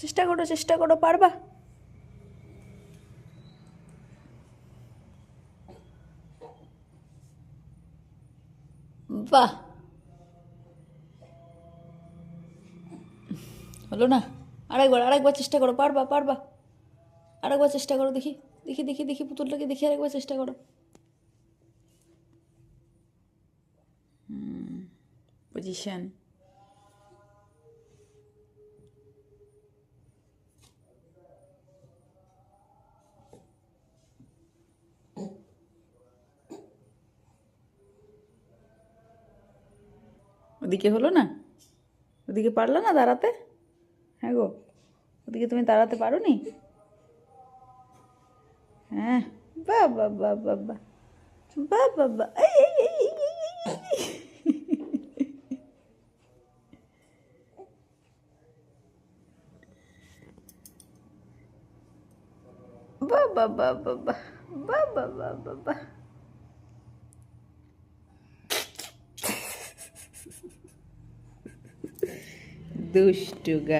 চেষ্টা করো, পারবা? বাহ, হলো না? আরেকবার চেষ্টা করো, পারবা পারবা। আরেকবার চেষ্টা করো, দেখি দেখি দেখি দেখি পুতুলটাকে দেখি, আরেকবার চেষ্টা করো। পজিশন। ওদিকে হলো না? ওদিকে পারলে না দাঁড়াতে? হ্যাঁ গো, ওদিকে তুমি দাঁড়াতে পারো নি? হ্যাঁ, বাহ বাহ বাহ বাহ বাহ, বাহ বাহ বাহ, বাহ বাহ বাহ বাহ বাহ, বাহ বাহ বাহ বাহ বাহ। দুষ্টু গা।